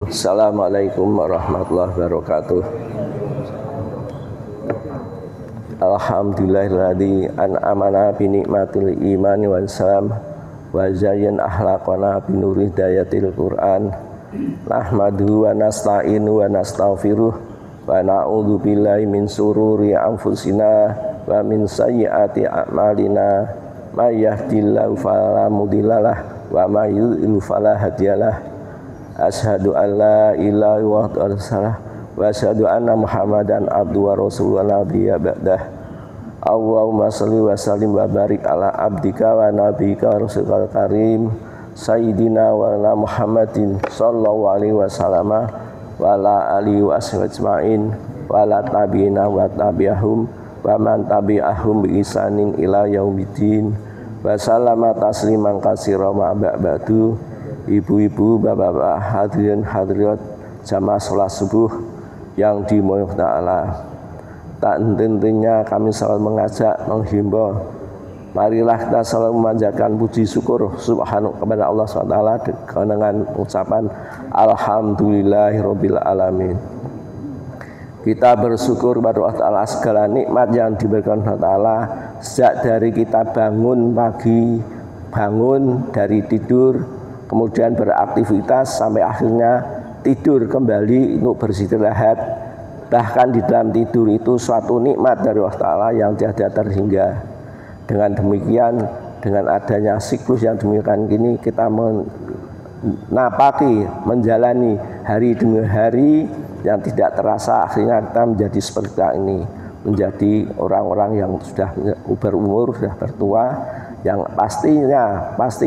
Assalamualaikum warahmatullahi wabarakatuh. Alhamdulillahilladzi an'amana bi nikmatil iman wal salam wa zayyana akhlaqana bi nuri hidayatil Qur'an. Nahmaduhu wa nasta'inu wa nastaghfiruh wa na'udzu billahi min sururi anfusina wa min sayyiati a'malina. May yahdihillahu fala mudhillalah wa may yudhlil fala hadiyalah. Asyhadu an la ilaha illallah wa asyhadu anna Muhammadan abduhu wa rasuluhu nabiyya ba'dah. Allahumma shalli wa sallim wa barik ala abdika wa nabiyyika wa rasulil karim sayyidina wa ala Muhammadin sallallahu alaihi wasallam wa ala alihi wa ashabihi ajmain wa ala tabi'ina wa tabi'ahum wa man tabi'ahum bi ihsanin ila yaumiddin wa sallama tasliman katsiran ma ba'du. Ibu-ibu, bapak-bapak, hadirin hadirat jamaah salat subuh yang dimuliakan Allah. Tak henti-hentinya kami selalu mengajak, menghimbau, marilah kita selalu memanjatkan puji syukur subhanahu kepada Allah SWT dengan ucapan alhamdulillahirabbil alamin. Kita bersyukur kepada Allah Ta'ala segala nikmat yang diberikan Allah Ta'ala sejak dari kita bangun pagi, bangun dari tidur, kemudian beraktivitas sampai akhirnya tidur kembali untuk beristirahat. Bahkan di dalam tidur itu suatu nikmat dari Allah Ta'ala yang tiada terhingga. Dengan demikian, dengan adanya siklus yang demikian ini, kita menapaki, menjalani hari demi hari yang tidak terasa, akhirnya kita menjadi seperti ini, menjadi orang-orang yang sudah berumur, sudah bertua, yang pasti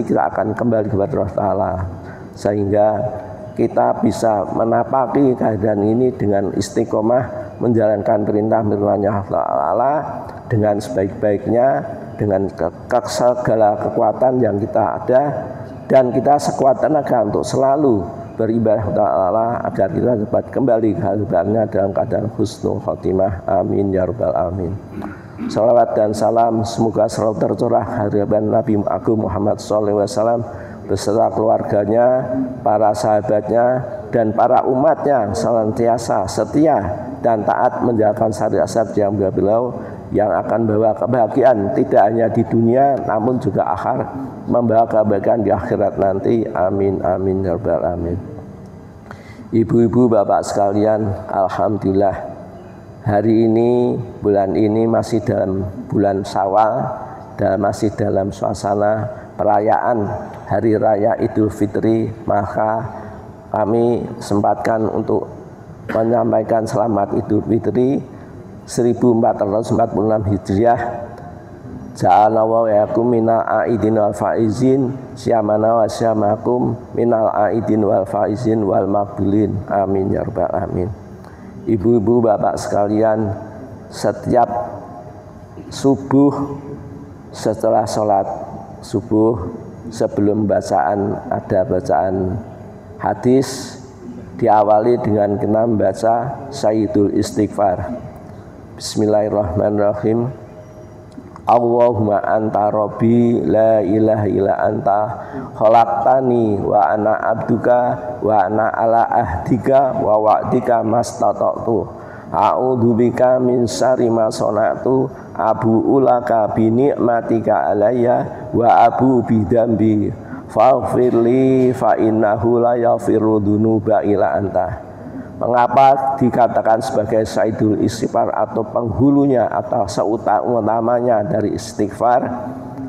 kita akan kembali kepada Allah Ta'ala, sehingga kita bisa menapaki keadaan ini dengan istiqomah menjalankan perintah-perintahnya Allah Ta'ala dengan sebaik-baiknya, dengan segala kekuatan yang kita ada, dan kita sekuat tenaga untuk selalu beribadah kepada Allah agar kita dapat kembali ke hadiratnya dalam keadaan husnul khotimah. Amin ya rabbal alamin. Salawat dan salam semoga selalu tercurah hadirat Nabi Agung Muhammad SAW beserta keluarganya, para sahabatnya, dan para umatnya senantiasa setia dan taat menjalankan syariat yang beliau yang akan membawa kebahagiaan tidak hanya di dunia namun juga membawa kebahagiaan di akhirat nanti. Amin amin ya rabbal alamin. Ibu-ibu, bapak sekalian, alhamdulillah hari ini, bulan ini masih dalam bulan Syawal dan masih dalam suasana perayaan Hari Raya Idul Fitri, maka kami sempatkan untuk menyampaikan selamat Idul Fitri 1446 Hijriah. Ja'alna wa yakum minal aidin wal faizin syamana wa syamakum minal aidin wal faizin wal maqbulin. Amin ya rabbal alamin. Ibu-ibu, bapak sekalian, setiap subuh setelah sholat subuh, sebelum ada bacaan hadis, diawali dengan kita membaca Sayyidul Istighfar. Bismillahirrahmanirrahim. Allahumma anta rabbi la ilaha illa anta khalaqtani wa ana abduka wa ana ala ahdika wa wa'dika mastata'tu a'udzubika min syarri ma sana'tu abu'u laka bi ni'matika alayya wa abu bi dzambi faghfirli fa innahu la yaghfiru dzunuba illa anta. Mengapa dikatakan sebagai Sayyidul Istighfar atau penghulunya atau seutamanya dari istighfar?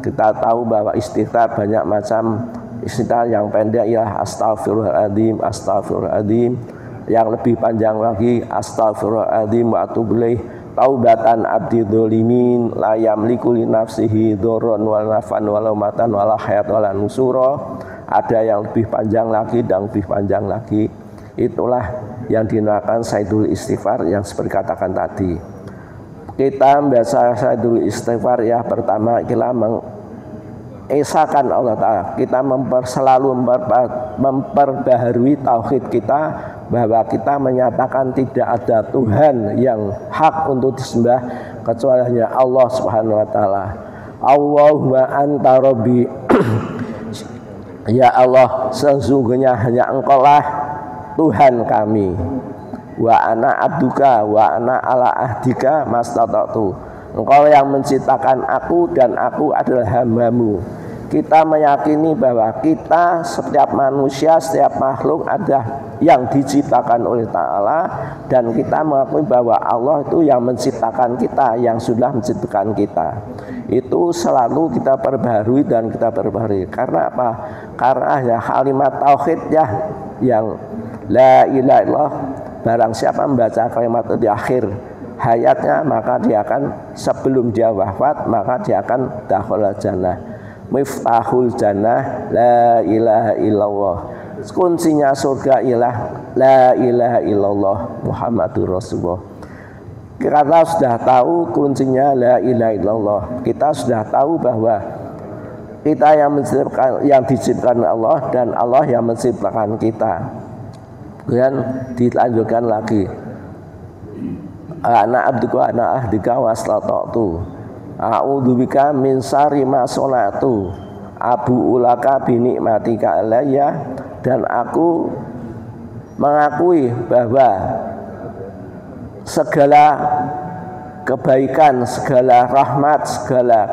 Kita tahu bahwa istighfar banyak macam. Istighfar yang pendek ialah astaghfirullahaladzim, astaghfirullahaladzim. Yang lebih panjang lagi astaghfirullahaladzim wa atubu ilaih taubatan abdi dzalimin la yamliku li nafsihi dzarran wal nafan wala matan wala hayat wala nusura. Ada yang lebih panjang lagi dan lebih panjang lagi. Itulah yang dinamakan Sayyidul Istighfar yang seperti katakan tadi. Kita membaca Sayyidul Istighfar ya, pertama kita mengesahkan Allah Ta'ala. Kita selalu memperbaharui tauhid kita, bahwa kita menyatakan tidak ada Tuhan yang hak untuk disembah kecuali hanya Allah Subhanahu wa Ta'ala. Allahumma anta rabbi. Ya Allah, sesungguhnya hanya Engkau lah Tuhan kami. Wa ana abduka wa ana ala ahdika mastata'tu. Engkau yang menciptakan aku dan aku adalah hamba-Mu. Kita meyakini bahwa kita, setiap manusia, setiap makhluk ada yang diciptakan oleh Ta'ala, dan kita mengakui bahwa Allah itu yang menciptakan kita, yang sudah menciptakan kita. Itu selalu kita perbaharui dan kita perbaharui. Karena apa? Karena ya kalimat tauhid ya, yang la ilaha illallah, barang siapa membaca kalimat itu di akhir hayatnya, maka dia akan, sebelum dia wafat, maka dia akan dakhala jannah. Miftahul jannah la ilaha illallah. Kuncinya surga ialah la ilaha illallah Muhammadur Rasulullah. Kita sudah tahu kuncinya la ilaha illallah. Kita sudah tahu bahwa kita yang diciptakan Allah dan Allah yang menciptakan kita. Kemudian dilanjutkan lagi, ana abduka ana ahdika waslata'tu. A'udzubika min syarri ma sonatu. Abu ulaka binikmatika alayya. Dan aku mengakui bahwa segala kebaikan, segala rahmat, segala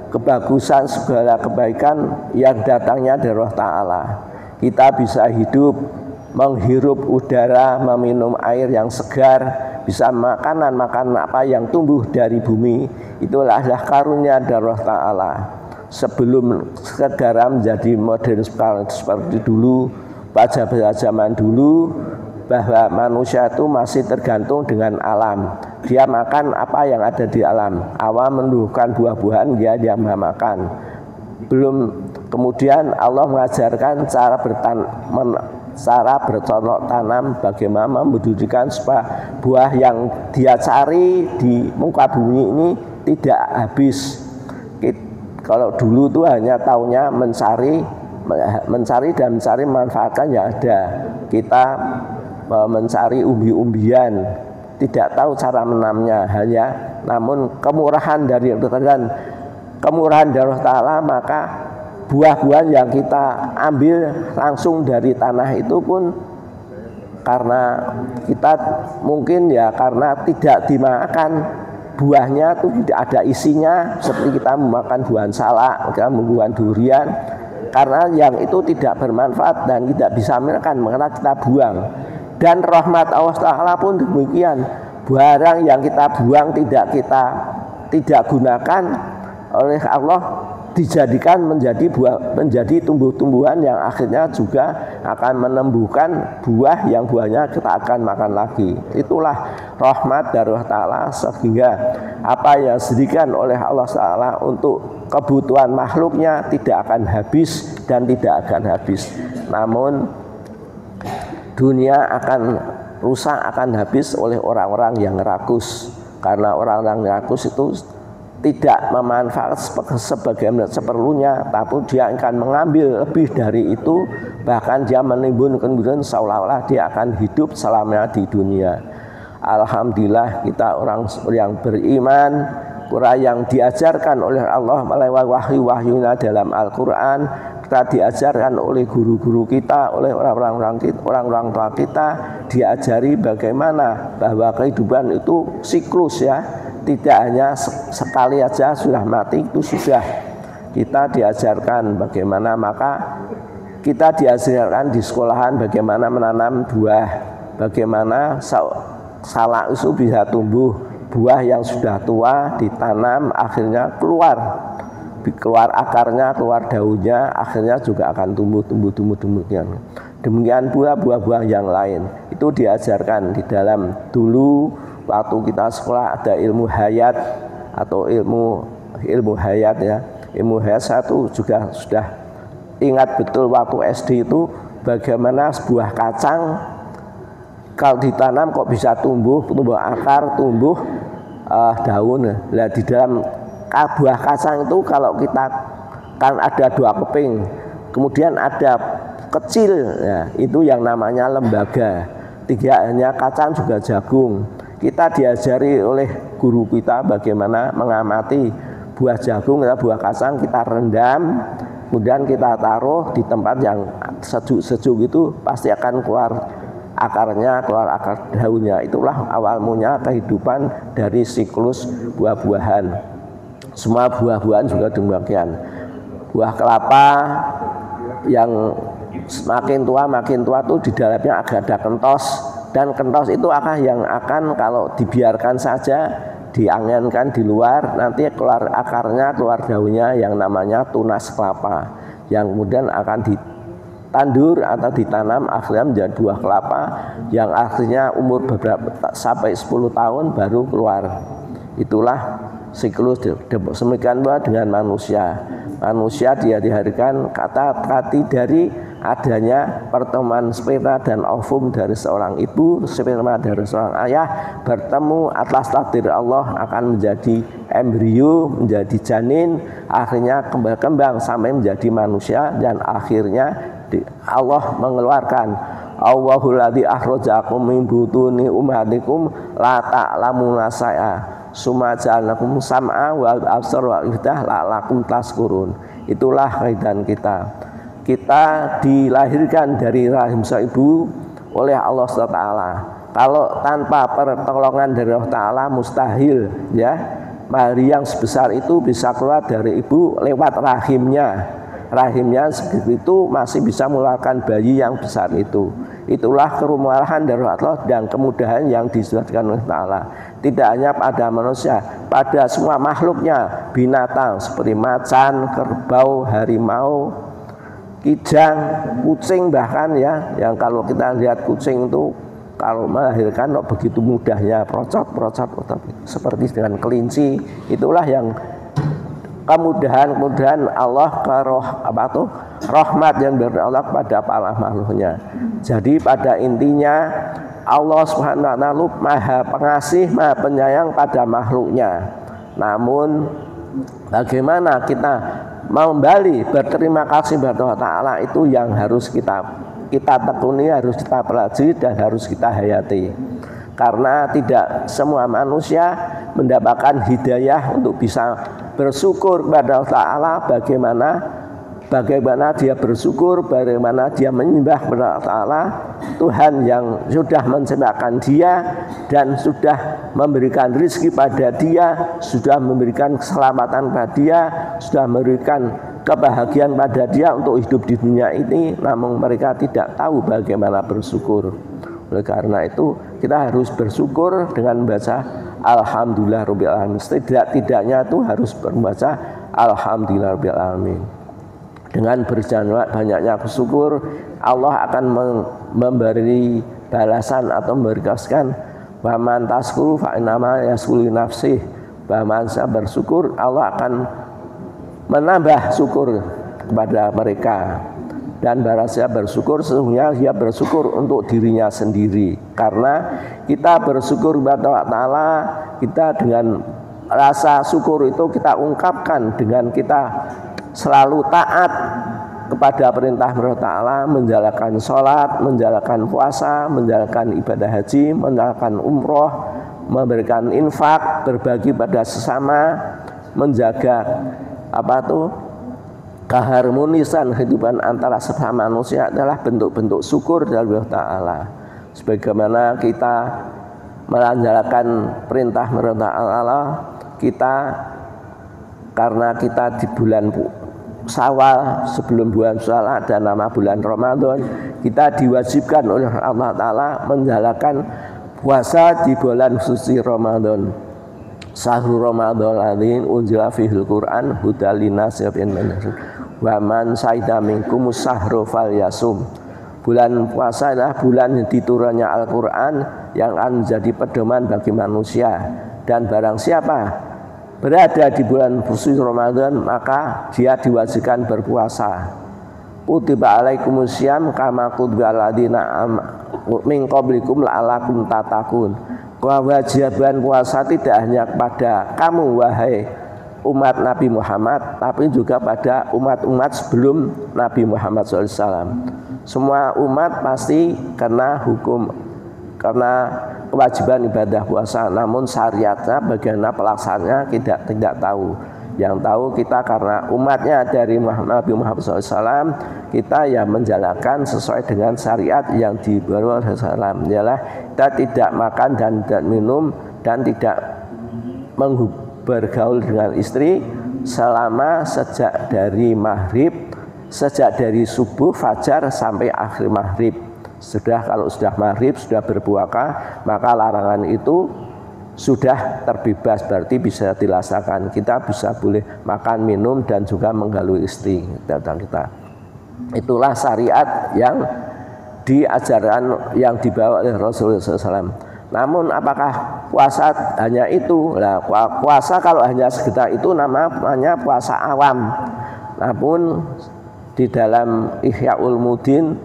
kebagusan, segala kebaikan yang datangnya dari Allah Ta'ala. Kita bisa hidup, menghirup udara, meminum air yang segar, bisa makanan apa yang tumbuh dari bumi, itulah karunia dari Allah Ta'ala. Sebelum sekedar menjadi modern seperti dulu, pada zaman dulu, bahwa manusia itu masih tergantung dengan alam. Dia makan apa yang ada di alam. Awal menumbuhkan buah-buahan, dia makan. Belum kemudian Allah mengajarkan cara bercocok tanam, bagaimana membudidayakan supaya buah yang dia cari di muka bumi ini tidak habis. Kalau dulu tuh hanya taunya mencari dan mencari manfaatkan yang ada. Kita mencari umbi-umbian, tidak tahu cara menanamnya, namun kemurahan dari Allah Ta'ala, maka buah-buahan yang kita ambil langsung dari tanah itu pun karena kita mungkin ya karena tidak dimakan buahnya itu, tidak ada isinya, seperti kita memakan buah salak, kita memakan durian, karena yang itu tidak bermanfaat dan tidak bisa makan, maka kita buang. Dan rahmat Allah Ta'ala pun demikian, barang yang kita buang tidak gunakan oleh Allah dijadikan menjadi tumbuh-tumbuhan yang akhirnya juga akan menumbuhkan buah yang buahnya kita akan makan lagi. Itulah rahmat dari Allah Ta'ala, sehingga apa yang disediakan oleh Allah Ta'ala untuk kebutuhan makhluknya tidak akan habis dan tidak akan habis. Namun dunia akan rusak, akan habis oleh orang-orang yang rakus, karena orang-orang yang rakus itu tidak memanfaatkan sebagaimana seperlunya, tapi dia akan mengambil lebih dari itu, bahkan dia menimbulkan kemudian seolah-olah dia akan hidup selamanya di dunia. Alhamdulillah kita orang yang beriman, Quran yang diajarkan oleh Allah melalui wahyu-wahyunya dalam Al-Quran, kita diajarkan oleh guru-guru kita, oleh orang-orang tua kita, diajari bagaimana bahwa kehidupan itu siklus ya, tidak hanya sekali aja sudah mati itu sudah. Kita diajarkan bagaimana, maka kita diajarkan di sekolahan bagaimana menanam buah, bagaimana salak itu bisa tumbuh, buah yang sudah tua ditanam akhirnya keluar akarnya, keluar daunnya, akhirnya juga akan tumbuh demikian. Demikian pula buah-buah yang lain itu diajarkan di dalam. Dulu waktu kita sekolah ada ilmu hayat atau ilmu hayat ya. Ilmu hayat satu juga sudah ingat betul waktu SD itu bagaimana sebuah kacang kalau ditanam kok bisa tumbuh akar, tumbuh daun. Nah, di dalam buah kacang itu kalau kita kan ada 2 keping, kemudian ada kecil ya, itu yang namanya lembaga. 3 hanya kacang juga jagung. Kita diajari oleh guru kita bagaimana mengamati buah jagung atau buah kacang, kita rendam, kemudian kita taruh di tempat yang sejuk-sejuk, itu pasti akan keluar akarnya, keluar akar daunnya. Itulah awal mulanya kehidupan dari siklus buah-buahan. Semua buah-buahan juga demikian. Buah kelapa yang makin tua tuh di dalamnya ada kentos, dan kentos itu yang akan kalau dibiarkan saja, dianginkan di luar, nanti keluar akarnya, keluar daunnya yang namanya tunas kelapa, yang kemudian akan ditandur atau ditanam akhirnya menjadi buah kelapa yang akhirnya umur beberapa sampai 10 tahun baru keluar. Itulah siklus. Semikian pula dengan manusia. Manusia dia dihadirkan kata-kati dari adanya pertemuan sperma dan ovum dari seorang ibu, sperma dari seorang ayah bertemu atas takdir Allah akan menjadi embrio, menjadi janin, akhirnya kembang sampai menjadi manusia, dan akhirnya Allah mengeluarkan Allahul ladzi akhrajakum min butuni ummatikum la ta'lamuna syai'a summa ja'alnakum sam'a wal absar wal af'idah la'allakum tashkurun. Itulah kaidan kita. Kita dilahirkan dari rahim ibu oleh Allah SWT. Kalau tanpa pertolongan dari Allah Ta'ala mustahil, ya. Bayi yang sebesar itu bisa keluar dari ibu lewat rahimnya. Rahimnya segitu masih bisa mengeluarkan bayi yang besar itu. Itulah kerumahan dari Allah dan kemudahan yang disediakan oleh Ta'ala. Tidak hanya pada manusia, pada semua makhluknya, binatang seperti macan, kerbau, harimau, kijang, kucing bahkan, ya, yang kalau kita lihat kucing itu kalau melahirkan kok begitu mudahnya, procot seperti dengan kelinci. Itulah yang kemudahan Allah rahmat yang dari Allah kepada para makhluknya. Jadi pada intinya Allah Subhanahu wa taala Maha Pengasih, Maha Penyayang pada makhluknya. Namun bagaimana kita kembali berterima kasih kepada Allah Ta'ala, itu yang harus kita tekuni, harus kita pelajari dan harus kita hayati. Karena tidak semua manusia mendapatkan hidayah untuk bisa bersyukur kepada Allah Ta'ala. Bagaimana dia bersyukur, bagaimana dia menyembah kepada Allah Ta'ala, Tuhan yang sudah menciptakan dia dan sudah memberikan rezeki pada dia, sudah memberikan keselamatan pada dia, sudah memberikan kebahagiaan pada dia untuk hidup di dunia ini, namun mereka tidak tahu bagaimana bersyukur. Oleh karena itu kita harus bersyukur dengan membaca Alhamdulillah Rabbil Alamin. Tidak-tidaknya itu harus membaca Alhamdulillah Rabbil Alamin. Dengan banyaknya bersyukur, Allah akan memberi balasan atau memberikan wa man tashkuru fa innama yashkuru li nafsih. Bahwa saya bersyukur, Allah akan menambah syukur kepada mereka. Dan barang siapa bersyukur, sesungguhnya dia bersyukur untuk dirinya sendiri. Karena kita bersyukur kepada Allah Ta'ala, kita dengan rasa syukur itu kita ungkapkan dengan kita selalu taat kepada perintah Allah Ta'ala, menjalankan sholat, menjalankan puasa, menjalankan ibadah haji, menjalankan umroh, memberikan infak, berbagi pada sesama, menjaga keharmonisan kehidupan antara sesama manusia adalah bentuk-bentuk syukur dari Allah Ta'ala. Sebagaimana kita menjalankan perintah Allah, kita karena kita di bulan Syawal, sebelum bulan Syawal ada nama bulan Ramadan, kita diwajibkan oleh Allah Ta'ala menjalankan puasa di bulan suci Ramadan. Syahrul Ramadan alladzi unzila fihil Qur'an hudal linnas wa man syahida minkum syahra falyasum. Bulan puasa adalah bulan diturunnya Al-Qur'an yang akan menjadi pedoman bagi manusia, dan barang siapa berada di bulan suci Ramadan maka dia diwajibkan berpuasa. Kutiba alaikumusiyam kama kutiba alladzina min qablikum la'allakum tattaqun. Kewajiban puasa tidak hanya kepada kamu wahai umat Nabi Muhammad, tapi juga pada umat-umat sebelum Nabi Muhammad SAW. Semua umat pasti karena kewajiban ibadah puasa, namun syariatnya bagaimana pelaksanaannya kita tidak tahu. Yang tahu kita karena umatnya dari Nabi Muhammad SAW, kita ya menjalankan sesuai dengan syariat yang dibawa Rasulullah. Ialah kita tidak makan dan tidak minum dan tidak bergaul dengan istri selama sejak dari maghrib, sejak dari subuh fajar sampai akhir maghrib. Kalau sudah maghrib, sudah berpuasa, maka larangan itu sudah terbebas, berarti bisa dilaksanakan. Kita bisa boleh makan, minum dan juga menggauli istri kita. Itulah syariat yang diajarkan, yang dibawa oleh Rasulullah SAW. Namun apakah puasa hanya itu? Nah, puasa kalau hanya sekedar itu namanya puasa awam. Namun di dalam Ihya Ulumuddin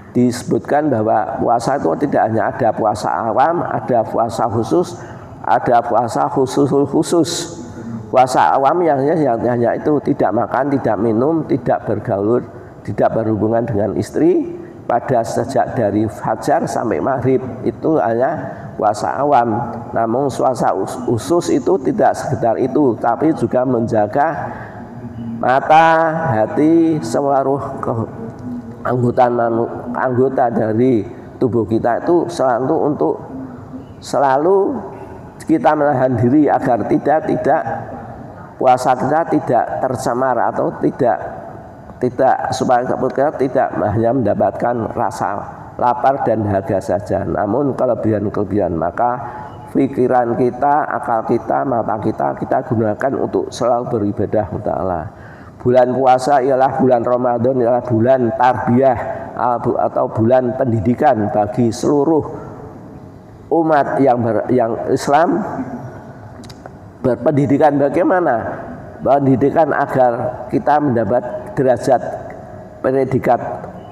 disebutkan bahwa puasa itu tidak hanya ada puasa awam, ada puasa khusus, ada puasa khusus. Puasa awam yang hanya itu, tidak makan, tidak minum, tidak bergaul, tidak berhubungan dengan istri pada sejak dari fajar sampai maghrib, itu hanya puasa awam. Namun puasa khusus itu tidak sekedar itu, tapi juga menjaga mata, hati, seluruh anggota dari tubuh kita itu selalu kita menahan diri agar tidak puasa kita tidak tercemar atau tidak supaya kita tidak hanya mendapatkan rasa lapar dan dahaga saja, namun kelebihan maka pikiran kita, akal kita, mata kita gunakan untuk selalu beribadah kepada Allah. Bulan puasa ialah bulan Ramadan, ialah bulan tarbiyah atau bulan pendidikan bagi seluruh umat yang Islam. Berpendidikan bagaimana? Pendidikan agar kita mendapat derajat predikat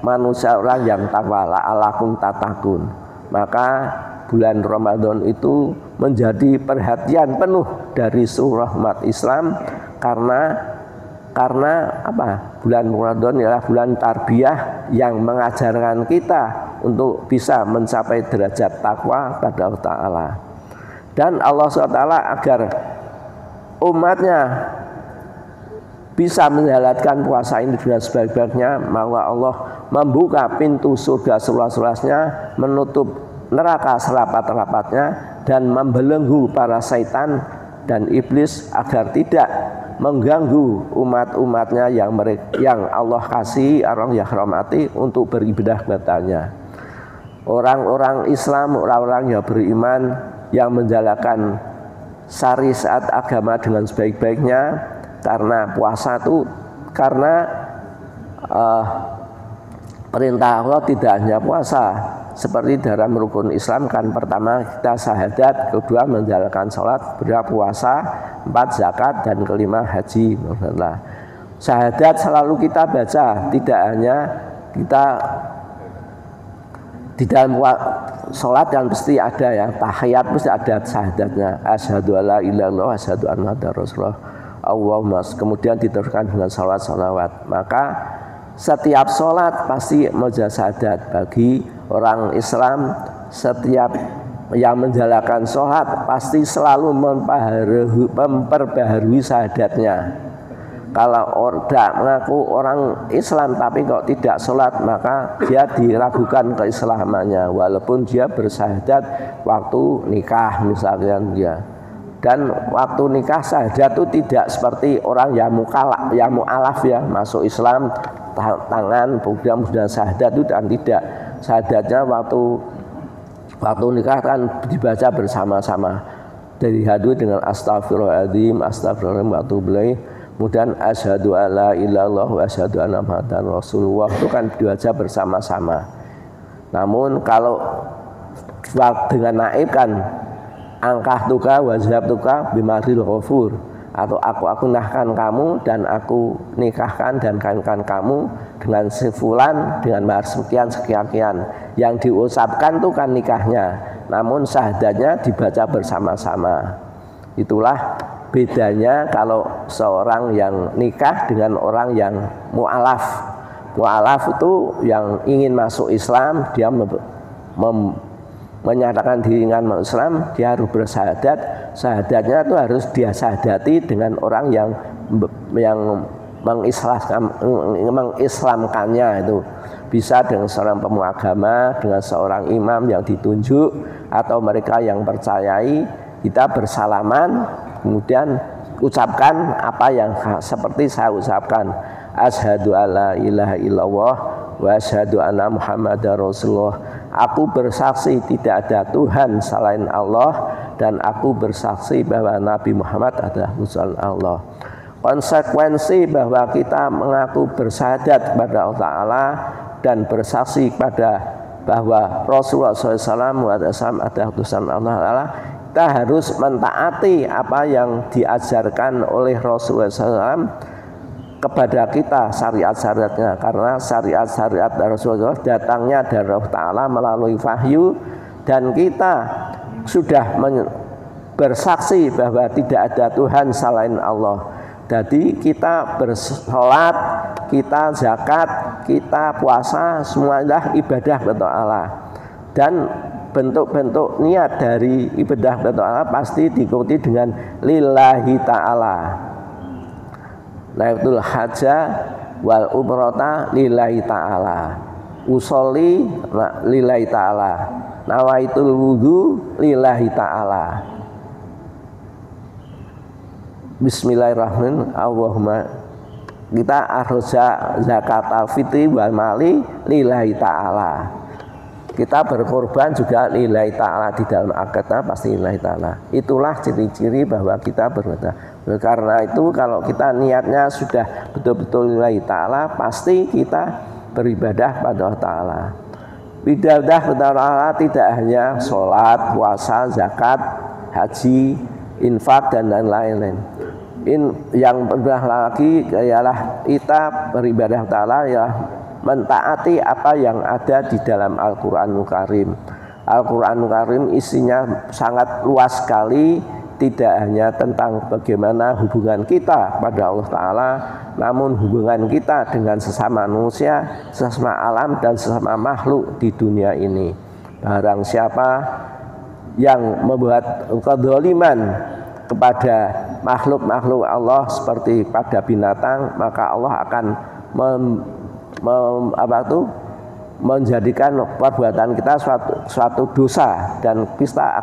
manusia orang yang takwa, la'allakum tattaqun. Maka bulan Ramadan itu menjadi perhatian penuh dari seluruh umat Islam karena apa? Bulan Ramadan adalah bulan tarbiyah yang mengajarkan kita untuk bisa mencapai derajat takwa pada Allah Ta'ala. Dan Allah SWT agar umatnya bisa menjalankan puasa ini dengan sebaik-baiknya, maka Allah membuka pintu surga seluas-luasnya, menutup neraka serapat-rapatnya, dan membelenggu para syaitan dan iblis agar tidak mengganggu umat-umatnya yang Allah kasih, orang yang rahmati untuk beribadah kepadanya. Orang-orang Islam, orang-orang yang beriman yang menjalankan syariat agama dengan sebaik-baiknya, karena puasa itu perintah Allah tidak hanya puasa. Seperti dalam rukun Islam kan pertama kita syahadat, kedua menjalankan sholat, kedua puasa, 4 zakat, dan kelima haji. Syahadat selalu kita baca, tidak hanya kita di dalam sholat yang pasti ada ya, tahiyat pasti ada syahadatnya, asyhadu alla ilaha illallah, asyhadu anna muhammadar rasulullah, Allahumma, kemudian diteruskan dengan salawat. Maka setiap sholat pasti membaca syahadat. Bagi orang Islam, setiap yang menjalankan sholat pasti selalu memperbaharui syahadatnya. Kalau tidak mengaku orang Islam tapi kok tidak sholat, maka dia diragukan keislamannya, walaupun dia bersyahadat waktu nikah misalnya dia. Dan waktu nikah syahadat itu tidak seperti orang yang mu'alaf ya, masuk Islam tangan kemudian syahadat itu, dan tidak. Syahadatnya waktu nikah kan dibaca bersama-sama, dari hadu dengan astagfirullahaladzim, astagfirullahaladzim wa atubu ilaih, kemudian asyhadu alla ilaha illallah wa asyhadu anna muhammadar rasulullah, itu kan dibaca bersama-sama. Namun kalau dengan naib kan angkah tuka wazhab tuka bimaril ghafur, atau aku nahkan kamu dan aku nikahkan dan kawinkan kamu dengan sefulan dengan mahar sekian. Yang diucapkan itu kan nikahnya, namun syahadatnya dibaca bersama-sama. Itulah bedanya kalau seorang yang nikah dengan orang yang mu'alaf. Mu'alaf itu yang ingin masuk Islam, dia menyatakan diri dengan Islam, dia harus bersyahadat. Syahadatnya itu harus dia syahadati dengan orang yang mengislamkannya itu. Bisa dengan seorang pemuka agama, dengan seorang imam yang ditunjuk, atau mereka yang percayai. Kita bersalaman, kemudian ucapkan apa yang seperti saya ucapkan. Asyhadu alla ilaha illallah wa asyhadu anna Muhammadar Rasulullah. Aku bersaksi tidak ada Tuhan selain Allah, dan aku bersaksi bahwa Nabi Muhammad adalah utusan Allah. Konsekuensi bahwa kita mengaku bersyahadat kepada Allah Ta'ala dan bersaksi pada bahwa Rasulullah SAW adalah utusan Allah Ta'ala, kita harus mentaati apa yang diajarkan oleh Rasulullah SAW kepada kita, syariat-syariatnya, karena syariat-syariat Rasulullah datangnya dari Allah Ta'ala melalui wahyu, dan kita sudah bersaksi bahwa tidak ada Tuhan selain Allah. Jadi kita bersolat, kita zakat, kita puasa, semuanya ibadah kepada Allah. Dan bentuk-bentuk niat dari ibadah kepada Allah pasti diikuti dengan lillahi ta'ala. Naitul haja wal umrata lillahi ta'ala. Usolli lillahi ta'ala. Nawaitul wudu lillahi ta'ala. Bismillahirrahmanirrahim. Allahumma, kita arja zakat al-fitri wal mali lillahi ta'ala. Kita berkorban juga lillahi ta'ala, di dalam akad pasti lillahi ta'ala. Itulah ciri-ciri bahwa kita beribadah. Karena itu kalau kita niatnya sudah betul-betul lillahi ta'ala, pasti kita beribadah pada Allah Ta'ala. Ibadah kepada Allah tidak hanya sholat, puasa, zakat, haji, infak, dan lain-lain. Yang berbeda lagi ialah kita beribadah ta'ala ya mentaati apa yang ada di dalam Al-Quranul Karim. Al-Quranul Karim isinya sangat luas sekali, tidak hanya tentang bagaimana hubungan kita pada Allah Ta'ala, namun hubungan kita dengan sesama manusia, sesama alam, dan sesama makhluk di dunia ini. Barang siapa yang membuat kezaliman kepada makhluk-makhluk Allah seperti pada binatang, maka Allah akan menjadikan perbuatan kita suatu dosa, dan kita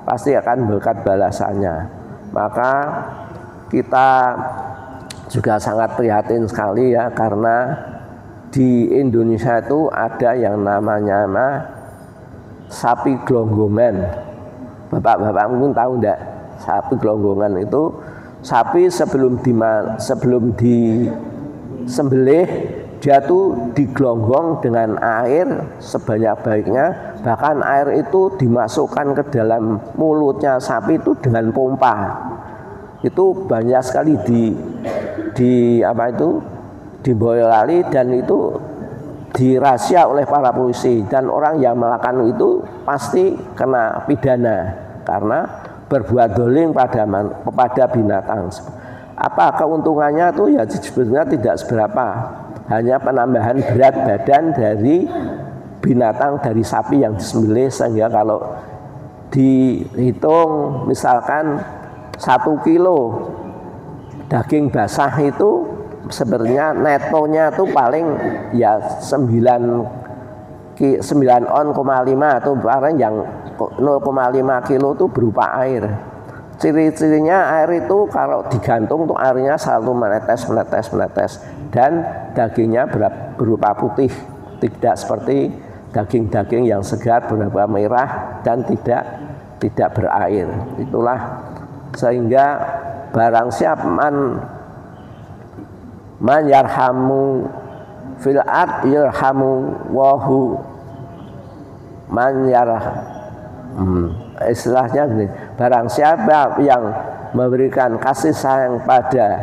pasti akan berkat balasannya. Maka kita juga sangat prihatin sekali ya, karena di Indonesia itu ada yang namanya sapi gelonggongan. Bapak-bapak mungkin tahu enggak? Sapi gelonggongan itu sapi sebelum disembelih dia tuh digelonggong dengan air sebanyak-banyaknya, bahkan air itu dimasukkan ke dalam mulutnya sapi itu dengan pompa. Itu banyak sekali diboyolali, dan itu dirahasia oleh para polisi, dan orang yang melakukan itu pasti kena pidana karena berbuat dolim kepada binatang. Apa keuntungannya tuh ya sebenarnya tidak seberapa, hanya penambahan berat badan dari binatang, dari sapi yang disembelih, sehingga kalau dihitung misalkan 1 kilo daging basah itu sebenarnya netonya tuh paling ya 9,5 atau paling yang 0,5 kilo itu berupa air. Ciri-cirinya air itu kalau digantung tuh airnya selalu menetes, dan dagingnya berupa putih, tidak seperti daging-daging yang segar berupa merah dan tidak berair. Itulah sehingga barang siapa man yarhamu fil ard yarhamu wahu man istilahnya gini, barang siapa yang memberikan kasih sayang pada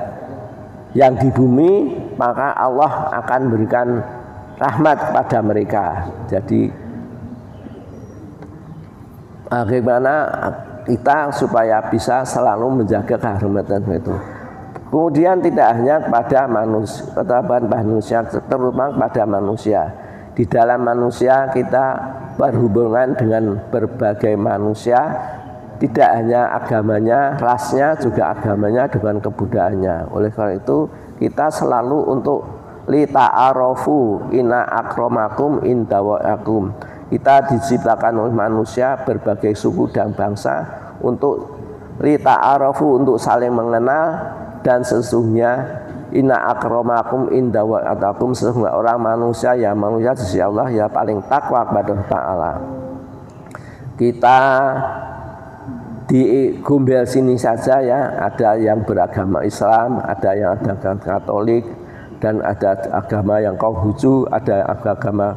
yang di bumi, maka Allah akan berikan rahmat kepada mereka. Jadi bagaimana kita supaya bisa selalu menjaga kehormatan itu. Kemudian tidak hanya kepada manusia, terutama kepada manusia. Di dalam manusia kita berhubungan dengan berbagai manusia, tidak hanya agamanya, rasnya, juga agamanya dengan kebudayaannya. Oleh karena itu kita selalu untuk lita'arofu inna akramakum indawa'akum. Kita diciptakan oleh manusia berbagai suku dan bangsa untuk lita'arofu, untuk saling mengenal. Dan sesungguhnya inna akramakum indawa'akum, sesungguhnya orang manusia yang manusia di sisi Allah ya paling takwa kepada Ta'ala. Kita di Gombel sini saja ya, ada yang beragama Islam, ada yang agama Katolik, dan ada agama yang Konghucu, ada agama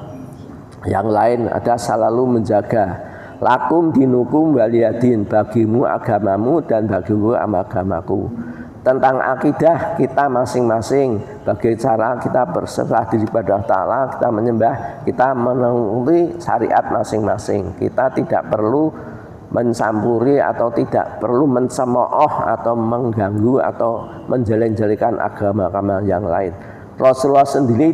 yang lain. Ada selalu menjaga lakum dinukum waliyadin, bagimu agamamu dan bagimu agamaku. Tentang akidah kita masing-masing, bagaimana cara kita berserah diri pada Ta'ala, kita menyembah, kita memenuhi syariat masing-masing. Kita tidak perlu mencampuri atau tidak perlu mencemooh atau mengganggu atau menjelek-jelekan agama-agama yang lain. Rasulullah sendiri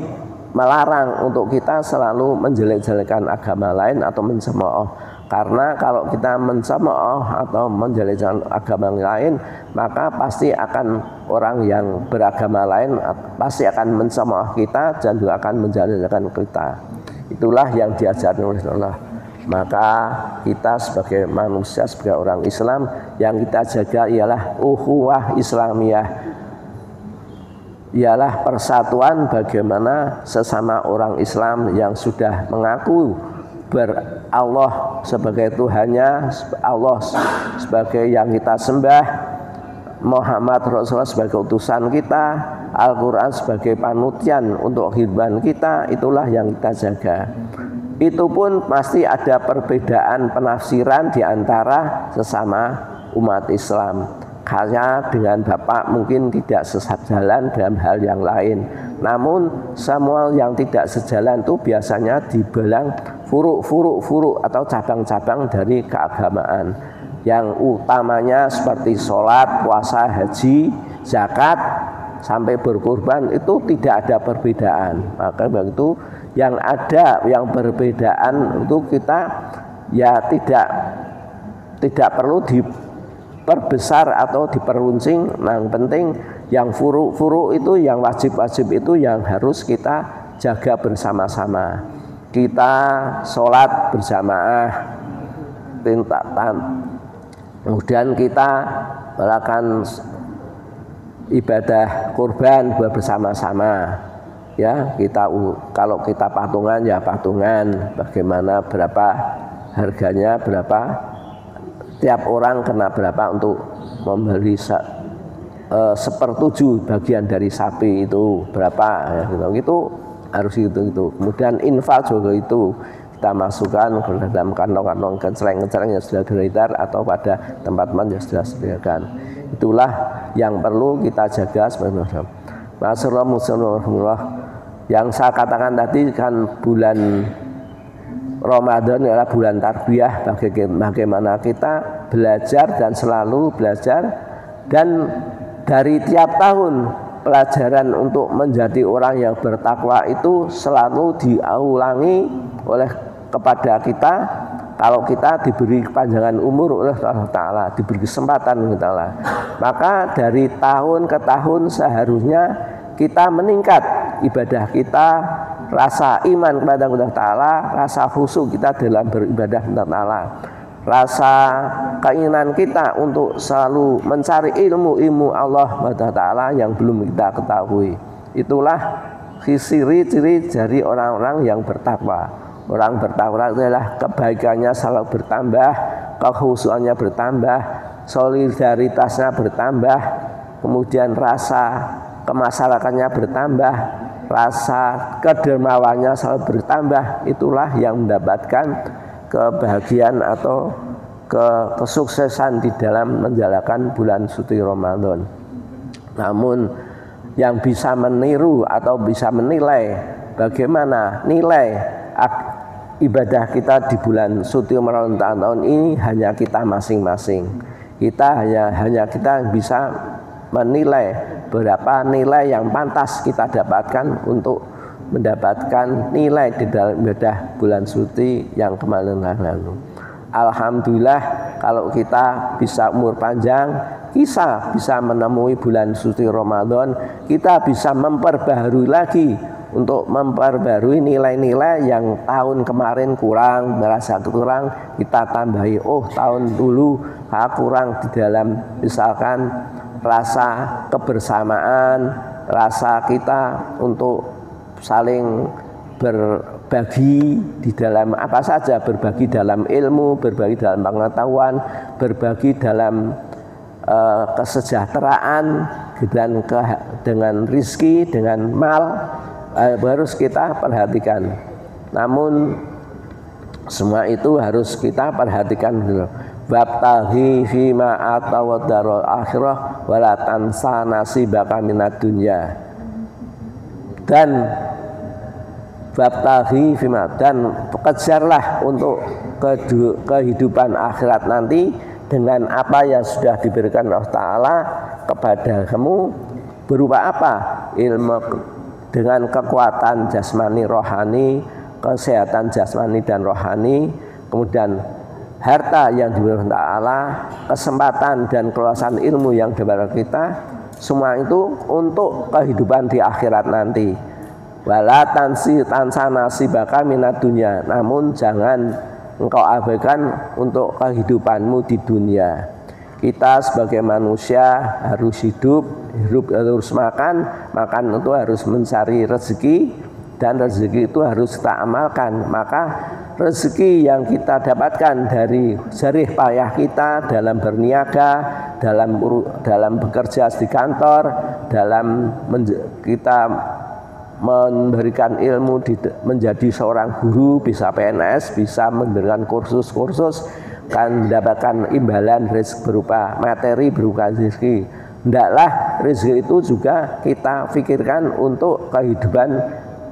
melarang untuk kita selalu menjelek-jelekan agama lain atau mencemooh. Karena kalau kita mencemooh atau menjelek-jelekan agama lain, maka pasti akan orang yang beragama lain pasti akan mencemooh kita dan juga akan menjelek-jelekan kita. Itulah yang diajarkan oleh Allah. Maka kita sebagai manusia, sebagai orang Islam, yang kita jaga ialah ukhuwah Islamiyah, ialah persatuan bagaimana sesama orang Islam yang sudah mengaku Allah sebagai Tuhannya, Allah sebagai yang kita sembah, Muhammad Rasulullah sebagai utusan kita, Al-Quran sebagai panutan untuk kehidupan kita. Itulah yang kita jaga. Itu pun pasti ada perbedaan penafsiran di antara sesama umat Islam. Karena dengan Bapak mungkin tidak sesat jalan dalam hal yang lain. Namun semua yang tidak sejalan itu biasanya dibilang furuk atau cabang-cabang dari keagamaan. Yang utamanya seperti sholat, puasa, haji, zakat, sampai berkurban itu tidak ada perbedaan. Maka begitu yang ada yang perbedaan itu kita ya tidak perlu diperbesar atau diperuncing. Yang penting yang furu itu, yang wajib-wajib itu yang harus kita jaga bersama-sama. Kita sholat berjamaah, kemudian kita melakukan ibadah kurban bersama-sama. Ya, kita kalau kita patungan ya patungan, bagaimana berapa harganya, berapa tiap orang kena berapa untuk membeli 1/7 bagian dari sapi itu berapa ya, gitu harus gitu. Kemudian infak juga itu kita masukkan ke dalam kantong-kantong kencereng-kencereng yang sudah beredar atau pada tempat-tempat yang sudah disediakan. Itulah yang perlu kita jaga sebenarnya. Masyaallah, yang saya katakan tadi kan bulan Ramadan adalah bulan tarbiyah, bagaimana kita belajar dan selalu belajar, dan dari tiap tahun pelajaran untuk menjadi orang yang bertakwa itu selalu diulangi oleh kepada kita. Kalau kita diberi kepanjangan umur oleh Allah Ta'ala, diberi kesempatan oleh Allah, maka dari tahun ke tahun seharusnya kita meningkat ibadah kita, rasa iman kepada Allah Ta'ala, rasa khusyuk kita dalam beribadah kepada Allah Ta'ala, rasa keinginan kita untuk selalu mencari ilmu Allah Ta'ala yang belum kita ketahui. Itulah ciri-ciri dari orang-orang yang bertakwa. Orang bertakwa adalah kebaikannya selalu bertambah, kekhusyukannya bertambah, solidaritasnya bertambah, kemudian rasa kemasyarakatnya bertambah, rasa kedermawannya selalu bertambah. Itulah yang mendapatkan kebahagiaan atau kesuksesan di dalam menjalankan bulan suci Ramadan. Namun yang bisa meniru atau bisa menilai bagaimana nilai ibadah kita di bulan suci Ramadan tahun ini hanya kita masing-masing. Kita hanya kita bisa menilai berapa nilai yang pantas kita dapatkan untuk mendapatkan nilai di dalam ibadah bulan suci yang kemarin lalu. Alhamdulillah kalau kita bisa umur panjang, kita bisa menemui bulan suci Ramadan, kita bisa memperbaharui lagi untuk memperbarui nilai-nilai yang tahun kemarin kurang, merasa kurang, kita tambahi. Oh, tahun dulu kurang di dalam misalkan rasa kebersamaan, rasa kita untuk saling berbagi di dalam apa saja, berbagi dalam ilmu, berbagi dalam pengetahuan, berbagi dalam kesejahteraan dan dengan rizki, dengan mal, harus kita perhatikan. Namun semua itu harus kita perhatikan dulu. Wabtaghi fima atawad darul akhirah wala tansa nasibaka minad dunya. Dan wabtaghi fima, dan kejarlah untuk kehidupan akhirat nanti dengan apa yang sudah diberikan Allah Ta'ala kepada kamu. Berupa apa? Ilmu dengan kekuatan jasmani rohani, kesehatan jasmani dan rohani, kemudian harta yang diberikan Allah, kesempatan dan keluasan ilmu yang diberikan kita, semua itu untuk kehidupan di akhirat nanti. Wala tansa nasibaka minad dunya, namun jangan engkau abaikan untuk kehidupanmu di dunia. Kita sebagai manusia harus hidup harus makan itu harus mencari rezeki, dan rezeki itu harus kita amalkan. Maka rezeki yang kita dapatkan dari jerih payah kita dalam berniaga, dalam bekerja di kantor, dalam kita memberikan ilmu, menjadi seorang guru, bisa PNS, bisa memberikan kursus-kursus, kan mendapatkan imbalan rezeki berupa materi, berupa rezeki. Hendaklah rezeki itu juga kita pikirkan untuk kehidupan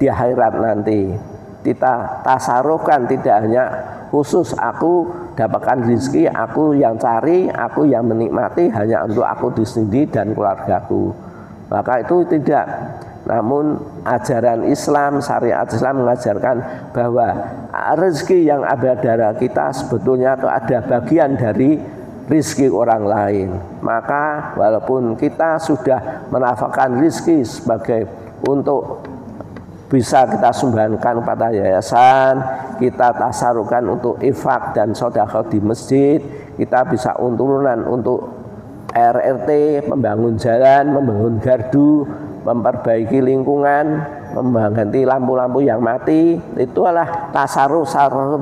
di akhirat nanti. Kita tasarufkan, tidak hanya khusus aku dapatkan rezeki, aku yang cari, aku yang menikmati hanya untuk aku di sini dan keluargaku. Maka itu tidak. Namun ajaran Islam, syariat Islam mengajarkan bahwa rezeki yang ada dari kita sebetulnya itu ada bagian dari rezeki orang lain. Maka walaupun kita sudah menafkahkan rezeki sebagai untuk bisa kita sumbangkan pada yayasan, kita tasarufkan untuk infak dan sedekah di masjid, kita bisa unturunan untuk RRT, membangun jalan, membangun gardu, memperbaiki lingkungan, mengganti lampu-lampu yang mati. Itu adalah tasarruf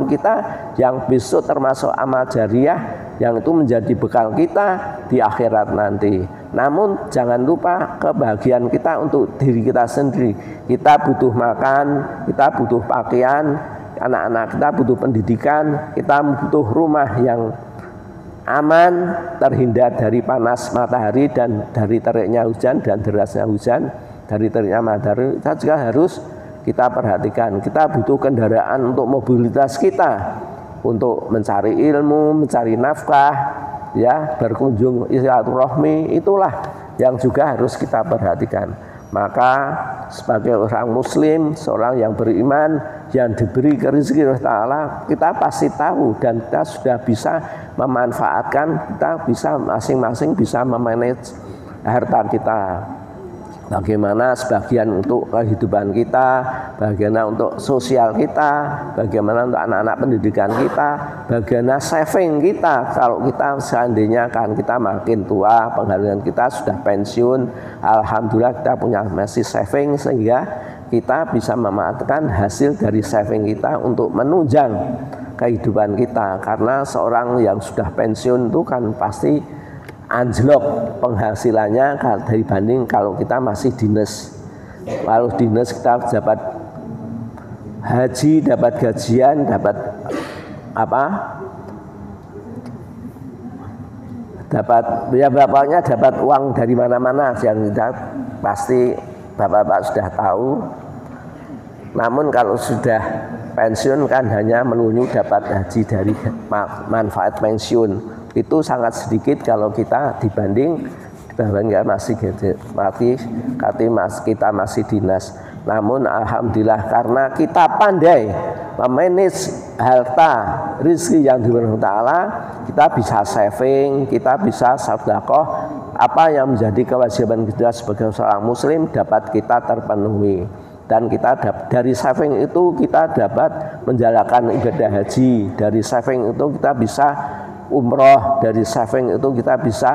kita yang besok termasuk amal jariah yang itu menjadi bekal kita di akhirat nanti. Namun jangan lupa kebahagiaan kita untuk diri kita sendiri. Kita butuh makan, kita butuh pakaian, anak-anak kita butuh pendidikan, kita butuh rumah yang aman, terhindar dari panas matahari dan dari teriknya hujan dan derasnya hujan, dari teriknya matahari. Kita juga harus kita perhatikan. Kita butuh kendaraan untuk mobilitas kita, untuk mencari ilmu, mencari nafkah, ya, berkunjung silaturahmi, itulah yang juga harus kita perhatikan. Maka sebagai orang muslim, seorang yang beriman, yang diberi rezeki Allah Ta'ala, kita pasti tahu dan kita sudah bisa memanfaatkan, kita bisa masing-masing bisa memanage harta kita. Bagaimana sebagian untuk kehidupan kita, bagaimana untuk sosial kita, bagaimana untuk anak-anak pendidikan kita, bagaimana saving kita. Kalau kita seandainya kan kita makin tua, penghasilan kita sudah pensiun, alhamdulillah kita punya masih saving, sehingga kita bisa memanfaatkan hasil dari saving kita untuk menunjang kehidupan kita. Karena seorang yang sudah pensiun itu kan pasti anjlok penghasilannya dibanding kalau kita masih dinas. Kalau dinas kita dapat haji, dapat gajian, dapat apa? Dapat ya bapaknya dapat uang dari mana-mana yang kita pasti bapak-bapak sudah tahu. Namun kalau sudah pensiun kan hanya melulu dapat haji dari manfaat pensiun. Itu sangat sedikit kalau kita dibanding bahwa masih kita masih dinas. Namun alhamdulillah karena kita pandai memanage harta rezeki yang diberikan Ta'ala, kita bisa saving, kita bisa sedekah, apa yang menjadi kewajiban kita sebagai seorang muslim dapat kita terpenuhi. Dan kita dari saving itu kita dapat menjalankan ibadah haji, dari saving itu kita bisa umroh, dari saving itu kita bisa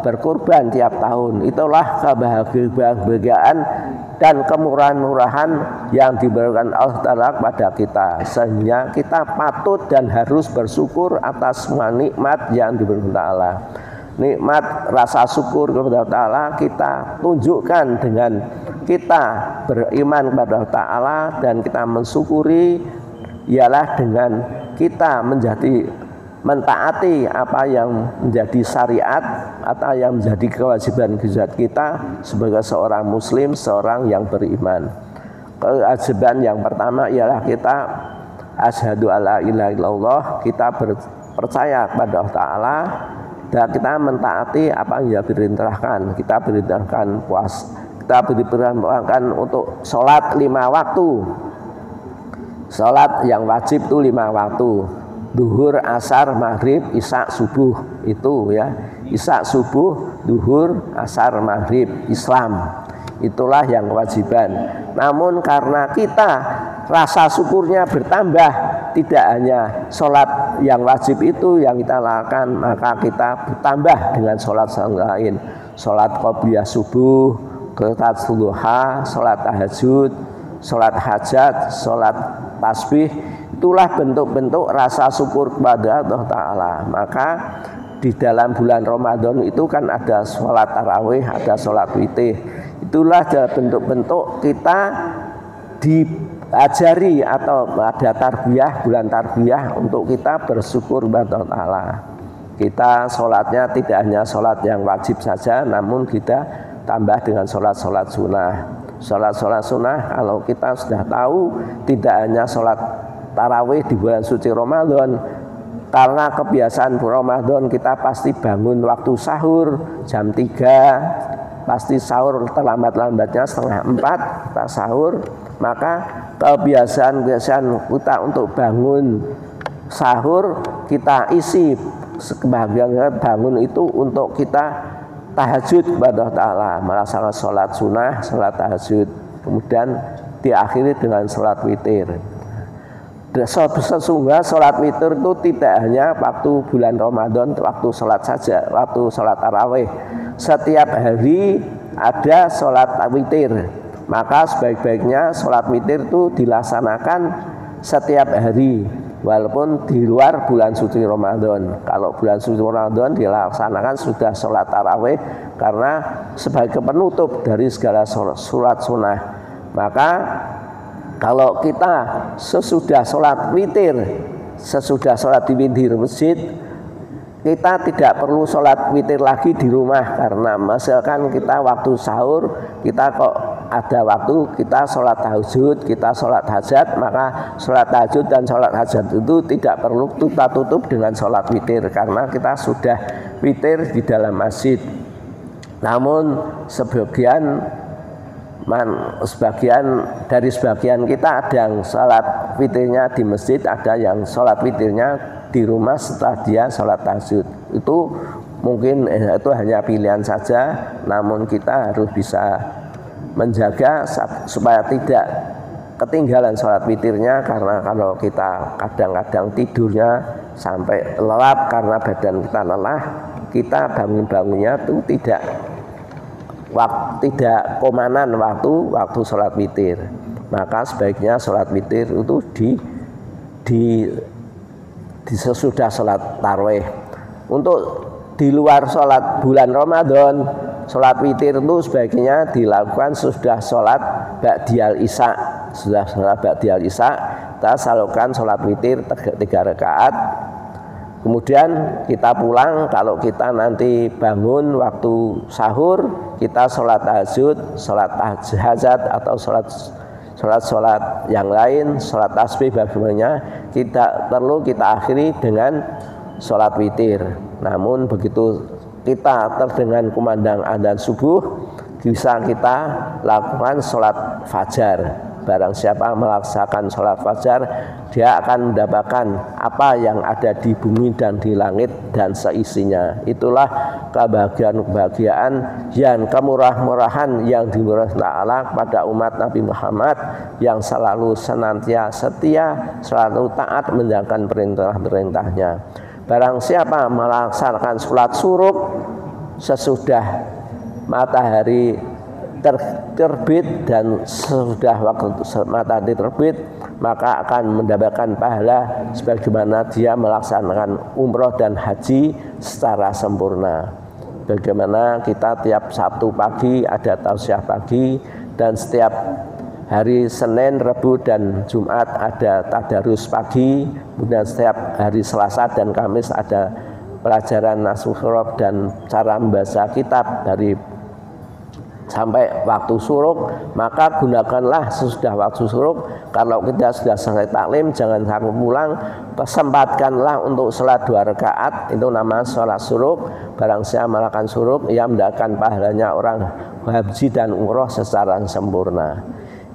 berkurban tiap tahun. Itulah kebahagiaan dan kemurahan-murahan yang diberikan Allah Ta'ala kepada kita, sehingga kita patut dan harus bersyukur atas semua nikmat yang diberikan Ta'ala. Nikmat rasa syukur kepada Ta'ala kita tunjukkan dengan kita beriman kepada Ta'ala, dan kita mensyukuri ialah dengan kita mentaati apa yang menjadi syariat atau yang menjadi kewajiban kita sebagai seorang muslim, seorang yang beriman. Kewajiban yang pertama ialah kita asyhadu alla ilaha illallah, kita percaya kepada Allah Ta'ala, dan kita mentaati apa yang diperintahkan. Kita perintahkan kita diperintahkan untuk sholat 5 waktu. Sholat yang wajib itu 5 waktu. Duhur, asar, maghrib, isya, subuh, itu ya. Isya, subuh, duhur, asar, maghrib, Islam. Itulah yang kewajiban. Namun karena kita rasa syukurnya bertambah, tidak hanya sholat yang wajib itu yang kita lakukan, maka kita bertambah dengan sholat lain. Sholat qobliyah subuh, sholat duha, sholat tahajud, sholat hajat, sholat tasbih. Itulah bentuk-bentuk rasa syukur kepada Allah Ta'ala. Maka di dalam bulan Ramadan itu kan ada sholat tarawih, ada sholat witir. Itulah bentuk-bentuk kita diajari atau ada tarbiyah, bulan tarbiyah untuk kita bersyukur kepada Allah Ta'ala. Kita sholatnya tidak hanya sholat yang wajib saja, namun kita tambah dengan sholat-sholat sunnah. Sholat-sholat sunnah kalau kita sudah tahu tidak hanya sholat tarawih di bulan suci Ramadan, karena kebiasaan Ramadan kita pasti bangun waktu sahur jam 3, pasti sahur terlambat-lambatnya 3:30 kita sahur. Maka kebiasaan kita untuk bangun sahur kita isi sebagian bangun itu untuk kita tahajud kepada Allah Ta'ala, melaksanakan sholat sunnah, sholat tahajud, kemudian diakhiri dengan sholat witir. Sesungguhnya sholat witir itu tidak hanya waktu bulan Ramadan, waktu sholat saja, waktu sholat tarawih. Setiap hari ada sholat witir. Maka sebaik-baiknya sholat witir itu dilaksanakan setiap hari, walaupun di luar bulan suci Ramadan. Kalau bulan suci Ramadan dilaksanakan sudah sholat tarawih, karena sebagai penutup dari segala sholat sunnah. Maka kalau kita sesudah sholat witir, sesudah sholat di masjid, kita tidak perlu sholat witir lagi di rumah, karena misalkan kita waktu sahur, kita kok ada waktu kita sholat tahajud, kita sholat hajat, maka sholat tahajud dan sholat hajat itu tidak perlu kita tutup dengan sholat witir, karena kita sudah witir di dalam masjid. Namun sebagian kita ada yang sholat witirnya di masjid, ada yang sholat witirnya di rumah setelah dia sholat tahajud. Itu mungkin itu hanya pilihan saja, namun kita harus bisa menjaga supaya tidak ketinggalan sholat witirnya, karena kalau kita kadang-kadang tidurnya sampai lelap karena badan kita lelah, kita bangun-bangunnya itu tidak komanan waktu sholat witir. Maka sebaiknya sholat witir itu di sesudah sholat tarawih. Untuk di luar sholat bulan Ramadan, sholat witir itu sebaiknya dilakukan sudah sholat ba'diyal isya. Sudah sholat ba'diyal isya, kita lakukan sholat witir 3 rakaat. Kemudian kita pulang, kalau kita nanti bangun waktu sahur, kita sholat tahajud, sholat hajat atau sholat yang lain, sholat tasbih bagaimana, kita akhiri dengan sholat witir. Namun begitu kita terdengar kumandang adzan subuh, bisa kita lakukan sholat fajar. Barang siapa melaksanakan sholat fajar, dia akan mendapatkan apa yang ada di bumi dan di langit dan seisinya. Itulah kebahagiaan-kebahagiaan yang kemurah-murahan yang dimurahkan Allah kepada umat Nabi Muhammad yang selalu senantiasa setia, selalu taat menjalankan perintah-perintahnya. Barang siapa melaksanakan sholat syuruk sesudah matahari terbit dan sesudah waktu matahari terbit, maka akan mendapatkan pahala sebagaimana dia melaksanakan umroh dan haji secara sempurna. Bagaimana kita tiap Sabtu pagi ada tausiah pagi, dan setiap hari Senin, Rabu, dan Jumat ada tadarus pagi, kemudian setiap hari Selasa dan Kamis ada pelajaran nasuh dan cara membaca kitab dari sampai waktu syuruk. Maka gunakanlah sesudah waktu syuruk. Kalau kita sudah selesai taklim, jangan takut pulang, sempatkanlah untuk sholat 2 rakaat, itu nama sholat syuruk. Barang siapa melakukan syuruk, ia mendapatkan pahalanya orang haji dan umroh secara sempurna.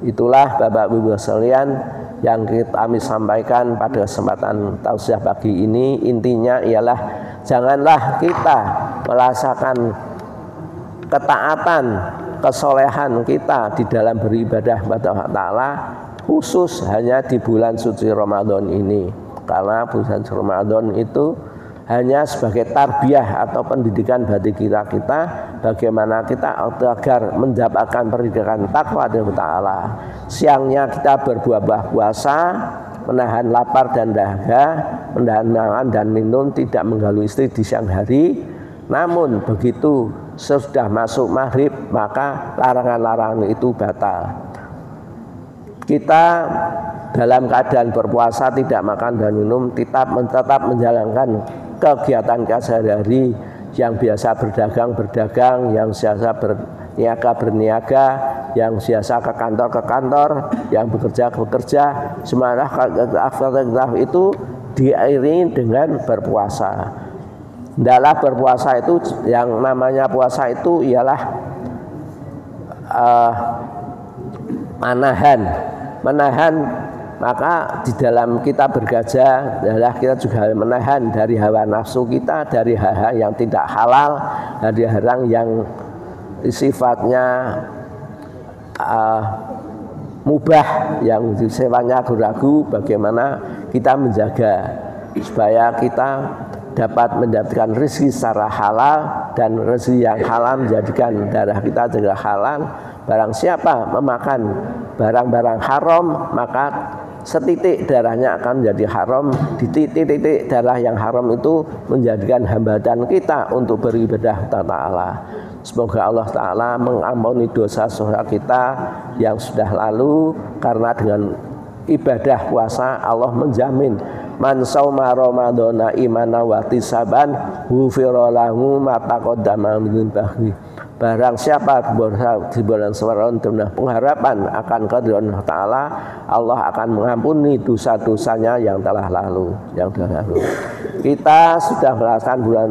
Itulah Bapak Ibu sekalian yang kami sampaikan pada kesempatan tausiah pagi ini. Intinya ialah janganlah kita merasakan ketaatan, kesolehan kita di dalam beribadah kepada Allah Ta'ala khusus hanya di bulan suci Ramadan ini, karena bulan suci Ramadan itu hanya sebagai tarbiyah atau pendidikan bagi kita bagaimana kita agar mendapatkan pendidikan takwa dari Allah Ta'ala. Siangnya kita berbuah puasa, menahan lapar dan dahaga, menahan makan dan minum, tidak mengganggu istri di siang hari. Namun begitu sudah masuk maghrib, maka larangan-larangan itu batal. Kita dalam keadaan berpuasa, tidak makan dan minum, tetap menjalankan kegiatan sehari-hari, yang biasa berdagang, yang biasa berniaga, yang biasa ke kantor, yang bekerja. Semuanya aktivitas itu diiringi dengan berpuasa. Hendaklah berpuasa itu, yang namanya puasa itu ialah menahan, maka di dalam kita bergajah adalah kita juga menahan dari hawa nafsu kita, dari hal-hal yang tidak halal, dari hal yang sifatnya mubah, yang sifatnya ragu. Bagaimana kita menjaga supaya kita dapat mendapatkan rezeki secara halal, dan rezeki yang halal menjadikan darah kita juga halal. Barang siapa memakan barang-barang haram, maka setitik darahnya akan menjadi haram. Di titik-titik darah yang haram itu menjadikan hambatan kita untuk beribadah kepada Allah. Semoga Allah Ta'ala mengampuni dosa-dosa kita yang sudah lalu, karena dengan ibadah puasa Allah menjamin man sauma ramadhana imana wa ihtisaban ghufira lahu ma taqaddama min dhanbihi. Barang siapa di bulan Ramadan dengan pengharapan akan kehadiran Allah Ta'ala, Allah akan mengampuni dosa-dosanya yang telah lalu. Kita sudah melaksanakan bulan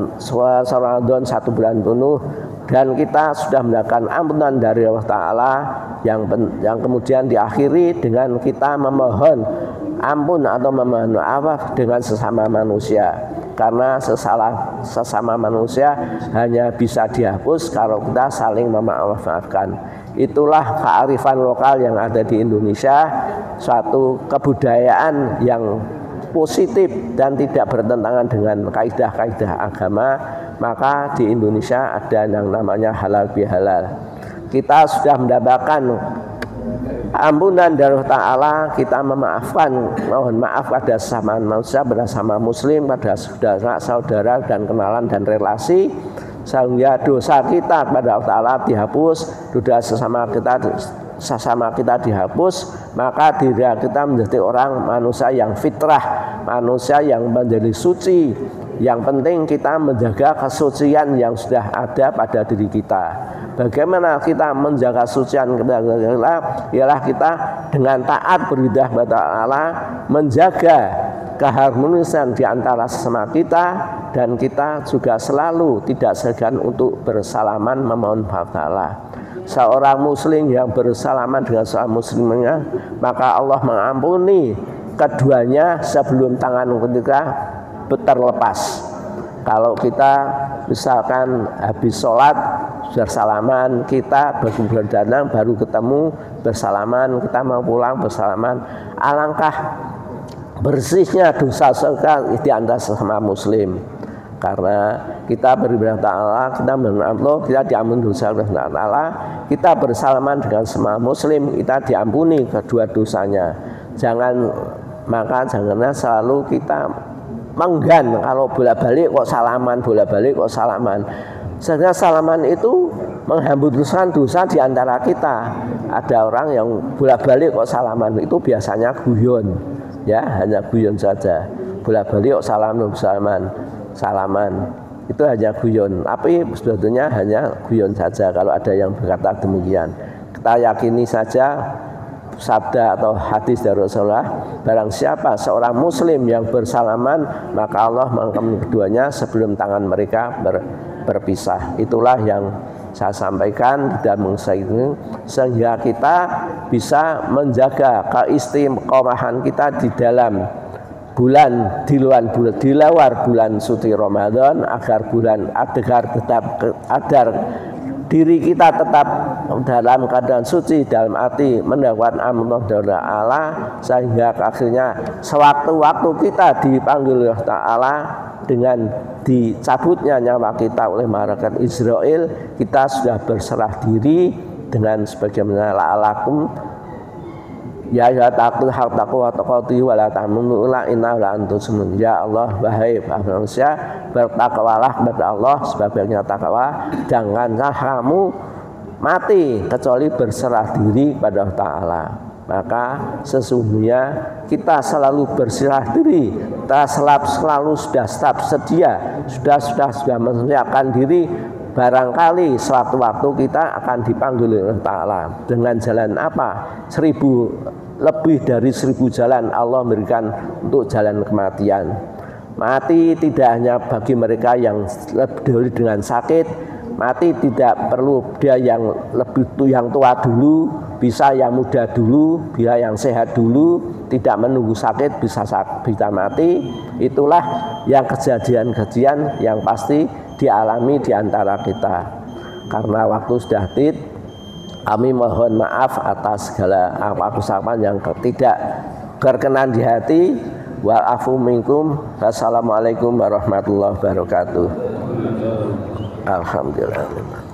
Ramadan 1 bulan penuh, dan kita sudah mendapatkan ampunan dari Allah Ta'ala yang kemudian diakhiri dengan kita memohon ampun atau memohon maaf dengan sesama manusia, karena sesama manusia hanya bisa dihapus kalau kita saling memaafkan. Itulah kearifan lokal yang ada di Indonesia, suatu kebudayaan yang positif dan tidak bertentangan dengan kaidah-kaidah agama. Maka di Indonesia ada yang namanya halal bihalal. Kita sudah mendapatkan ampunan dari Allah Ta'ala, kita memaafkan, mohon maaf pada sesama manusia, pada sesama muslim, pada saudara dan kenalan dan relasi, sehingga dosa kita kepada Allah Ta'ala dihapus, dosa sesama kita dihapus, maka diri kita menjadi orang manusia yang fitrah, manusia yang menjadi suci. Yang penting kita menjaga kesucian yang sudah ada pada diri kita. Bagaimana kita menjaga kesucian kita? Ialah kita dengan taat beribadah kepada Allah, menjaga keharmonisan di antara sesama kita, dan kita juga selalu tidak segan untuk bersalaman memohon maaf Allah. seorang muslim yang bersalaman dengan seorang muslimnya, maka Allah mengampuni keduanya sebelum tangan ketika terlepas. Kalau kita misalkan habis sholat bersalaman, kita berdandan baru ketemu bersalaman, kita mau pulang bersalaman, alangkah bersihnya dosa di antara sesama muslim. Karena kita beribadah ta'ala, kita Allah, kita diampuni dosa oleh ta'ala, kita bersalaman dengan semua muslim, kita diampuni kedua dosanya. Maka janganlah selalu kita menggan kalau bolak-balik kok salaman, bolak-balik kok salaman. Sehingga salaman itu menghembuskan dosa di antara kita. Ada orang yang bolak-balik kok salaman, itu biasanya guyon, ya, hanya guyon saja. Bolak-balik kok salaman itu hanya guyon. Tapi sebetulnya hanya guyon saja kalau ada yang berkata demikian. Kita yakini saja sabda atau hadis dari Rasulullah, barang siapa seorang muslim yang bersalaman, maka Allah mengampuni keduanya sebelum tangan mereka berpisah. Itulah yang saya sampaikan dan sehingga kita bisa menjaga keistiqomahan kita di dalam bulan di luar bulan suci Ramadan, agar diri kita tetap dalam keadaan suci, dalam arti mendapat amanah dari Allah, sehingga akhirnya sewaktu-waktu kita dipanggil oleh Ta'ala dengan dicabutnya nyawa kita oleh malaikat Israel, kita sudah berserah diri dengan sebagaimana la'alakum ya taqul haq taqwa taqati wa la ta'munu la inna la antum. Ya Allah, wahai manusia, bertakwalah kepada Allah sebagaimana takwa, janganlah kamu mati kecuali berserah diri kepada Ta'ala. Maka sesungguhnya kita selalu berserah diri, kita selalu sudah sedia, sudah menyiapkan diri. Barangkali suatu waktu kita akan dipanggil oleh Ta'ala. Dengan jalan apa? Lebih dari 1000 jalan Allah berikan untuk jalan kematian. Mati tidak hanya bagi mereka yang peduli dengan sakit, mati tidak perlu dia yang tua dulu, bisa yang muda dulu, bisa yang sehat dulu, tidak menunggu sakit bisa mati. Itulah yang kejadian-kejadian yang pasti dialami di antara kita. Karena waktu sudah tit, kami mohon maaf atas segala kesalahan yang tidak berkenan di hati. Wa'afu minkum. Wassalamualaikum warahmatullahi wabarakatuh. Alhamdulillah.